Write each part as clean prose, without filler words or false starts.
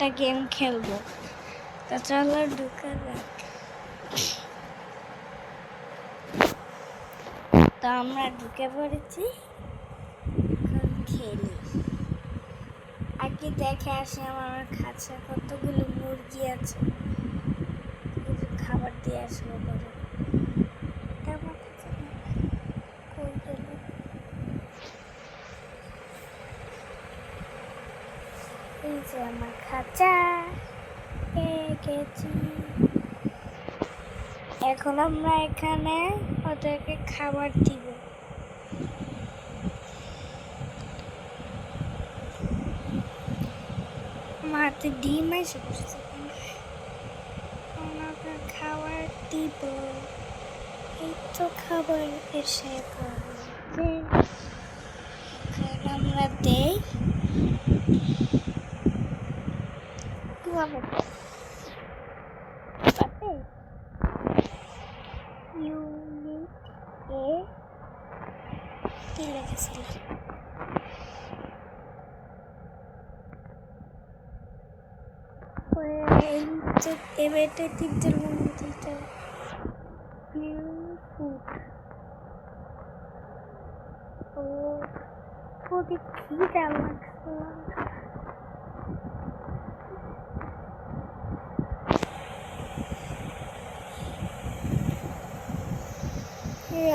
একটা গেম খেলবো। তা চলো ঢুকা যাক। তো আমরা ঢুকে পড়েছি, এখন খেলি। আগে দেখে আসি আমার কাছে কতগুলো মুরগি আছে, খাবার দিয়ে আসবো পরে। এই যে আমার খাঁচা গেছি। এখন আমরা এখানে ওদেরকে খাবার দিব। আমার হাতে ডিম এসে পড়ছে, ওনাকে খাবার দিব। এই তো খাবার এসে পড়েছে, এখন আমরা দেই। কিভাবে ইউনিট এ কি লেখেছিল? এবারে তিনটের মধ্যে ফুড ও খুবই খিদা লাগছে।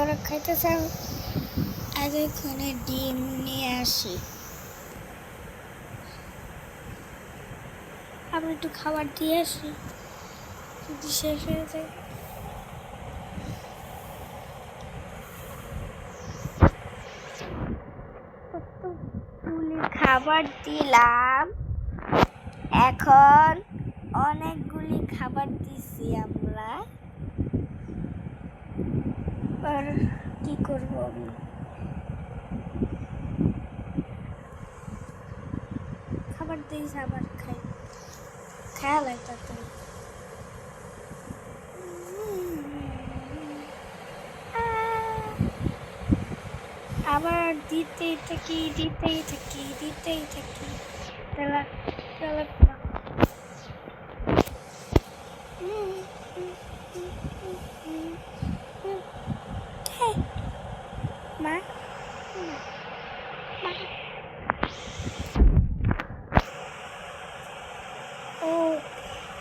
ওরা খাইতেছে, আগে এখানে ডিম নিয়ে আসি। আমি একটু খাবার দিয়ে আসি, যদি শেষ হয়ে যায়। কতগুলি খাবার দিলাম, এখন অনেকগুলি খাবার দিছি আমরা। আর কি করবো আমি? খাবার দিই, আবার খাই, খেয়াল একটা তো। আবার দিতেই থাকি। মা ও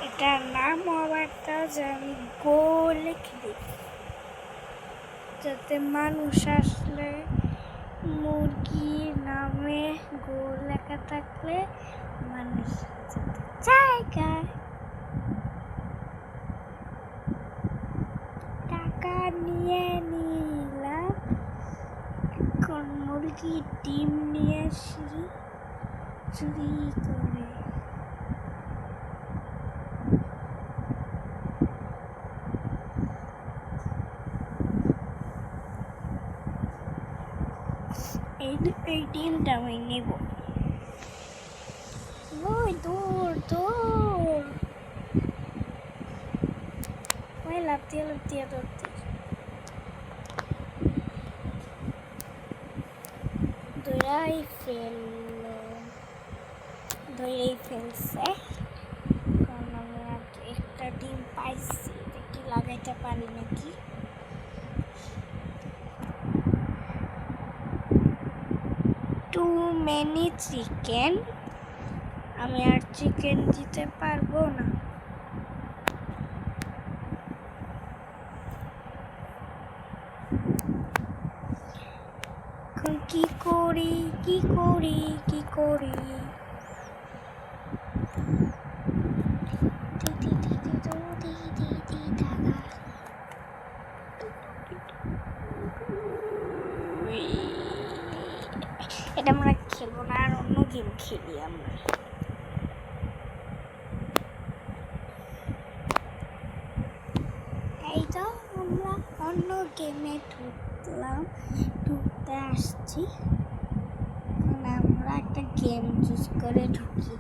এটার নাম আবার তা যে আমি গোল লিখে দিই, যাতে মানুষ আসলে মুরগির নামে গোল লেখা থাকলে মানুষ জায়গায় টাকা নিয়ে নিলাম। এখন মুরগির ডিম নিয়ে আসি চুরি করে। এই ডিমটা আমি নেব। ওই দৌড় ওই লাফ দিয়ে দৌড়তে। ধরেই ফেলছে। কারণ আমি একটা ডিম পাইছি, দেখি লাগাইতে পারি নাকি। টু মেনি চিকেন, আমি আর চিকেন দিতে পারবো না। এখন কি করি? এটা আমরা খেলবো না, আর অন্য গেম খেলি আমরা। এই তো আমরা অন্য গেমে ঢুকতে আসছি। আমরা একটা গেম চুজ করে ঢুকি।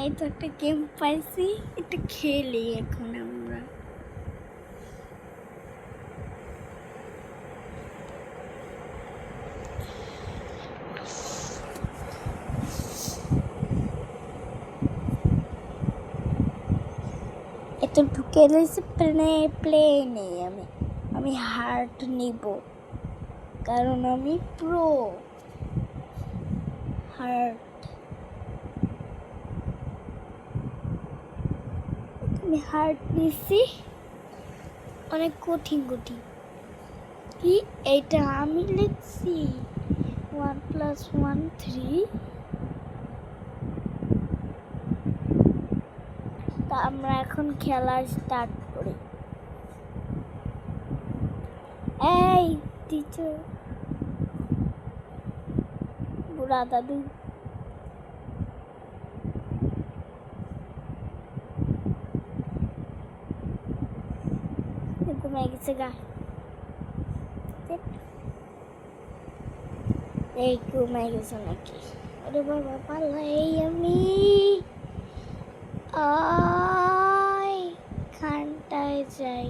এই তো একটা গেম পাইছি, এটা খেলি এখন আমরা। এত ঢুকে রয়েছে প্লেনে আমি হার্ট নিব, কারণ আমি প্রো। হার্ট আমি হার্ট নিছি, অনেক কঠিন কঠিন। কি এইটা আমি লিখছি 1 + 1 3। তা আমরা এখন খেলা স্টার্ট করি। এই টিচার, বুড়া দাদু, ঘুমাই গেছে গা। এই ঘুমাই গেছে নাকি? ওরে বাবা, পালাই আমি। খানটায় যাই।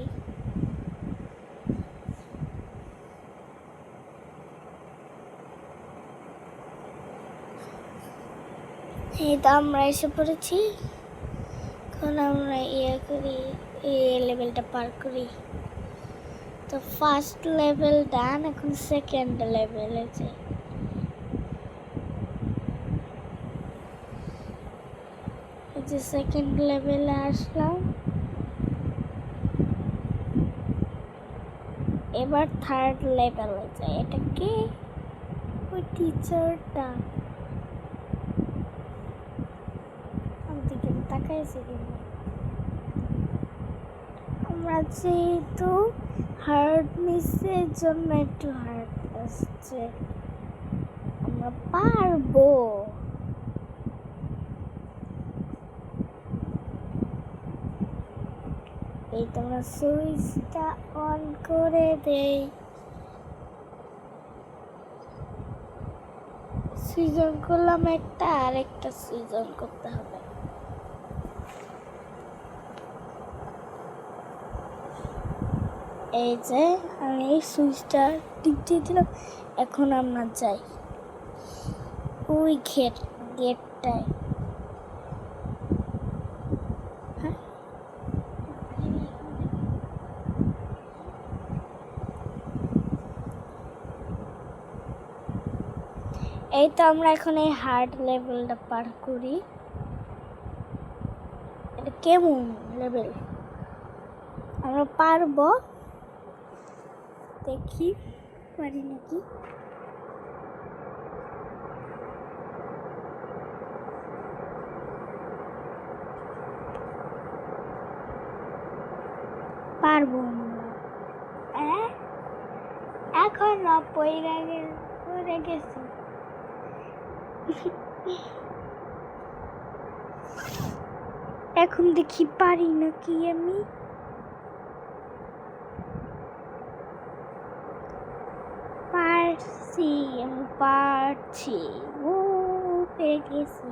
এই তো আমরা এসে পড়েছি। এখন আমরা করি, এই লেভেলটা পার করি। তো ফার্স্ট লেভেল ডান, এখন সেকেন্ড লেভেলে যাই। এই যে সেকেন্ড লেভেলে আসলাম, এবার থার্ড লেভেলে যাই। এটা কি? ওই টিচারটা দিকে তাকাইছে কিন্তু। আমরা যেহেতু হার্ড মিসের জন্য একটু হার্ড আসছে, আমরা পারবো। এই তোমরা সুইচটা অন করে দেই। সুইচ অন করলাম একটা, আর একটা সুইচ অন করতে হবে। এই যে আমি এই সুইচটা টিপ দিয়ে দিলাম। এখন আমরা যাই ওই গেটটায়। এই তো আমরা এখন এই হার্ড লেভেলটা পার করি। এটা কেমন লেভেল? আমরা পারবো, দেখি পারি নাকি। পারবো এখন না, পড়ে গেছি। এখন দেখি পারি নাকি আমি। পারছি, আমি পারছি। ও পেরে গেছি।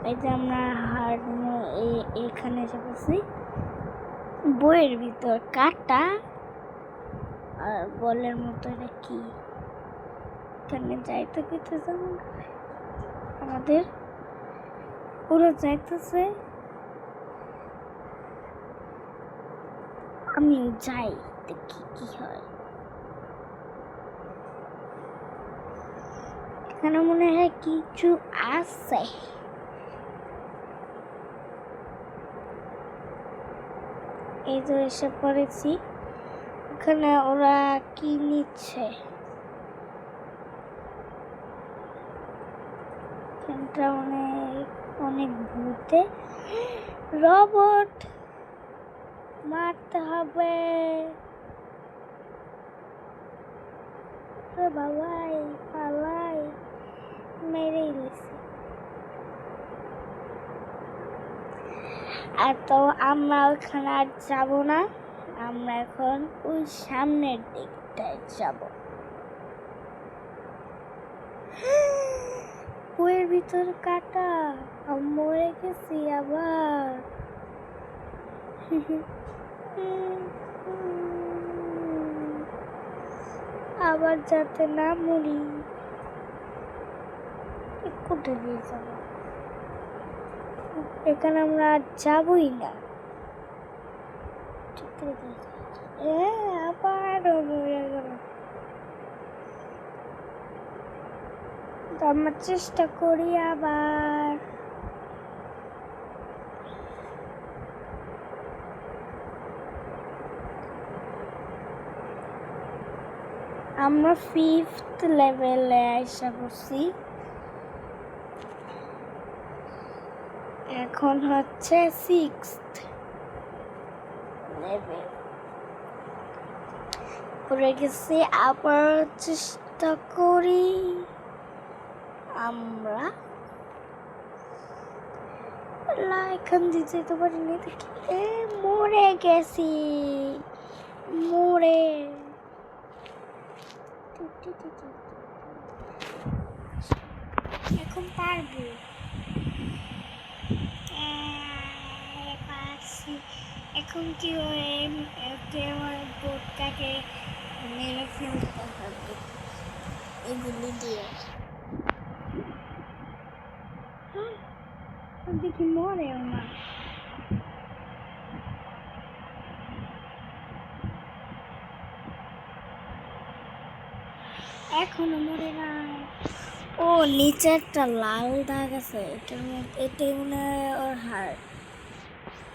এই যে আমরা এখানে এসে পড়ছি। বইয়ের ভিতর কাটা আর বলের মতো। এটা কি? এখানে যাইতে কইতেছে আমাদের, পুরো যাইতেছে। আমি যাই, দেখি কি হয়। এখানে মনে হয় কিছু আছে। এই যে এসে পড়েছি। এখানে ওরা কি নিচ্ছে? এখানটা অনেক ভূতে। রোবট মারতে হবে। বাবাই পালাই, মেরে গেছে। আর তো আমরা ওখানে আর যাবো না, আমরা এখন ওই সামনের দিকটায় যাব। বইয়ের ভিতর কাটা, মরে গেছি আবার। আবার যাতে না মরি। কোথায় দিয়ে যাবো? এখানে আমরা যাবই না। আবার তো আমরা চেষ্টা করি আবার। আমরা 5th লেভেলে আশা করছি, এখন হচ্ছে 6th লেভেল পড়ে গেছি। আবার চেষ্টা করি আমরা। এখান দিয়ে যেতে পারিনি, মরে গেছি, মরে। এখন পারবো, পারছি। এখন কি আমার বোটটাকে মেরে ফেলতে হবে এগুলি দিয়ে। দেখি মরেও না। এখনো মরে না। ও নিচে একটা লাল দাগ আছে, এটার মধ্যে, এটাই মনে হয় ওর হাড়।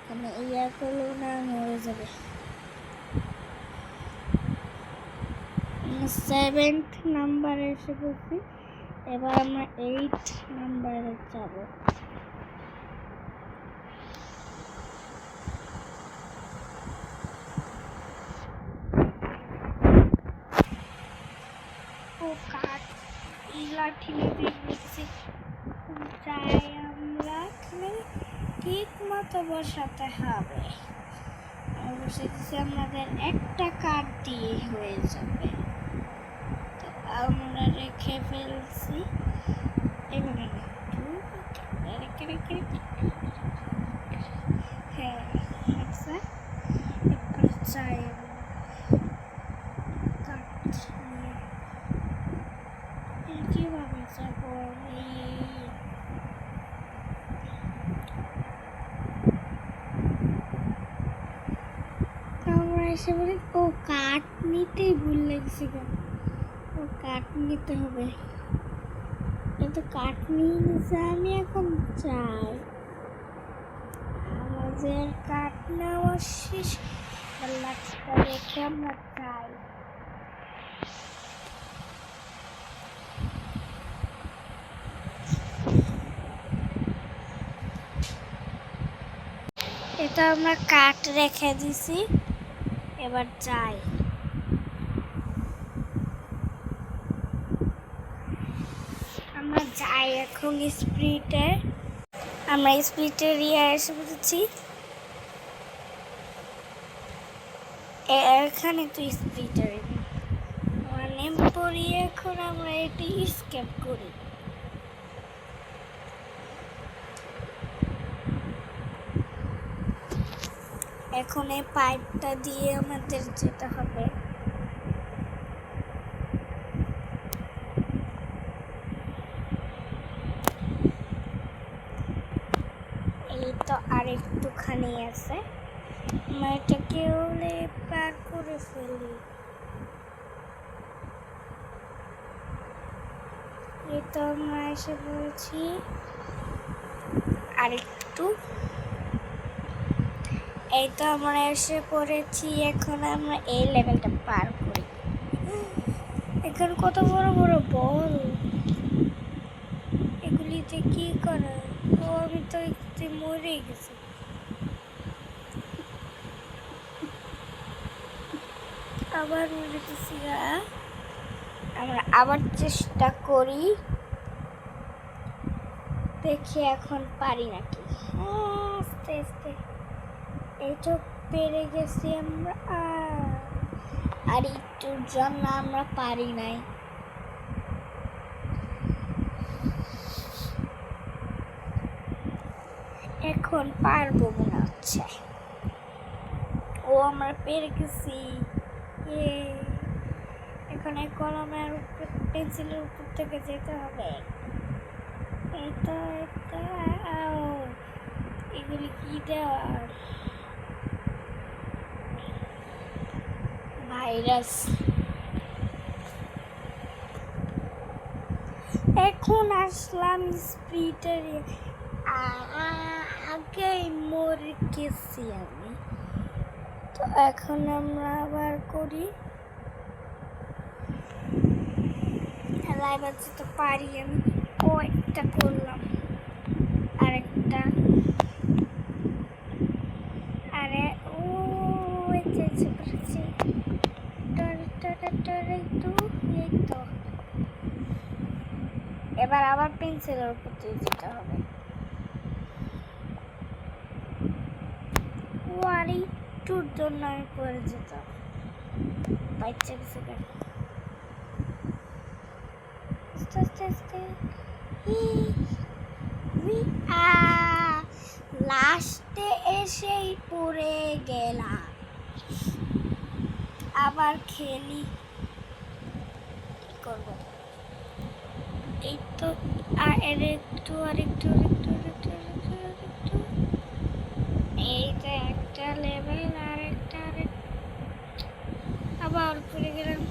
মানে ইয়া করলেও না মরে যাবে। 7th নাম্বারে এসে পড়ছি, এবার আমরা 8 নাম্বারে যাব। ও কাঠ লাঠি নিতে গেছি, যাই আমরা ঠিক মতো বসাতে হবে। বসে দিচ্ছি, আমাদের একটা কাঠ দিয়ে হয়ে যাবে। তো আমরা রেখে ফেলছি। এবারে হ্যাঁ আচ্ছা, এবার চাই কাঠ নিয়ে কিভাবে যাবো। এসে বলি ও কাঠ নিতেই ভুল লাগছে কেন, ও কাঠ নিতে হবে। কিন্তু কাঠ নিয়ে নিচ্ছে, আমি এখন চাই আমাদের কাঠ নেওয়া শেষ। লাঠিটা রেখে আমরা চাই। এটা আমরা কাঠ রেখে দিছি, এবার যাই। আমরা যাই এখন স্পিডে। আমরা স্পিডে এরিয়া এসে পড়েছি। এখানে তো স্পিডে আমরা নেম পড়ি। এখন আমরা এটি স্কেপ করি। এখন এই পাইপটা দিয়ে আমাদের যেতে হবে। এই তো আর একটুখানি আছে, আমরা এটাকে পার করে ফেলি। এই তো আমরা এসে পড়েছি, আর একটু। এই তো আমরা এসে পড়েছি, এখন আমরা এই লেভেলটা পার করি। এখন কত বড় বড় বল, এগুলিতে কি করে? ও আমি তো মরে গেছি। আবার মরে গেছি। আমরা আবার চেষ্টা করি, দেখি এখন পারি নাকি। আস্তে আস্তে এই তো পেরে গেছি আমরা। আর একটুর জন্য আমরা পারি নাই। এখন পারবো মনে হচ্ছে। ও আমরা পেরে গেছি। এখন এই কলমের উপর, পেন্সিলের উপর থেকে যেতে হবে। এটা এগুলি কি দেওয়ার ভাইরাস। এখন আসলাম স্পিডারে, আগে মরে গেছি আমি। তো এখন আমরা আবার করি, লাইভ আছে তো পারি আমি। ও একটা করলাম, আরেকটা, আরে ও তো এবার আবার পেন্সিলের উপর দিয়ে যেতে হবে। ও আর একটুর জন্য আমি পড়ে যেতাম। 5 সেকেন্ড আস্তে আস্তে লাস্টে এসেই পড়ে গেলাম। আবার খেলি, কি করবো? এই তো আরেকটু এইটা একটা লেভেল, আরেকটা আবার পড়ে গেলাম।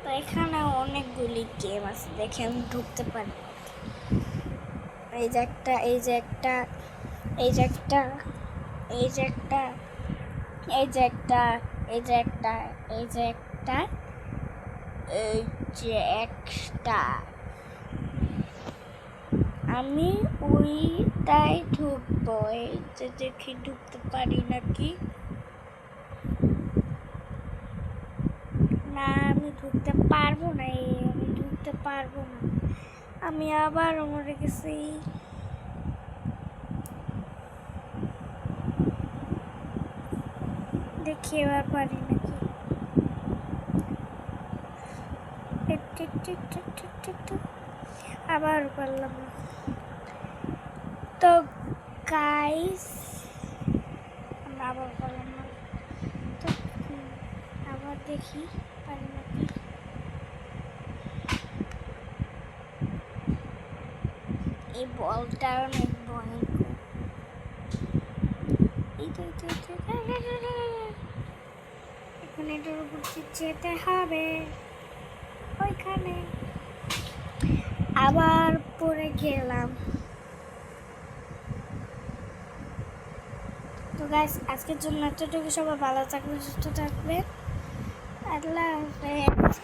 তো এখানে অনেকগুলি গেম আছে, দেখে আমি ঢুকতে পারি। এই যে একটা, এই যে একটা, এই যে একটা, এই যে একটা, এই যে একটা, এই যে একটা, এই যে একটা, এই যে একটা। আমি ওইটাই ঢুকবো। এই যে দেখি ঢুকতে পারি নাকি না। আমি ঢুকতে পারবো না, আমি ঢুকতে পারবো না। আমি আবার মরে গেছি। দেখি এবার পারি নাকি। আবার পারলাম না। তো গাইস আমরা আবার পারলাম না। তো আবার দেখি পারি নাকি। এই বলটা অনেক ভয়ঙ্কর। এখন এটার উপর যেতে হবে, ওইখানে আবার পড়ে গেলাম। তো গাইস আজকের জন্য এতটুকু। সবাই ভালো থাকবে, সুস্থ থাকবে। আল্লাহ হাফেজ।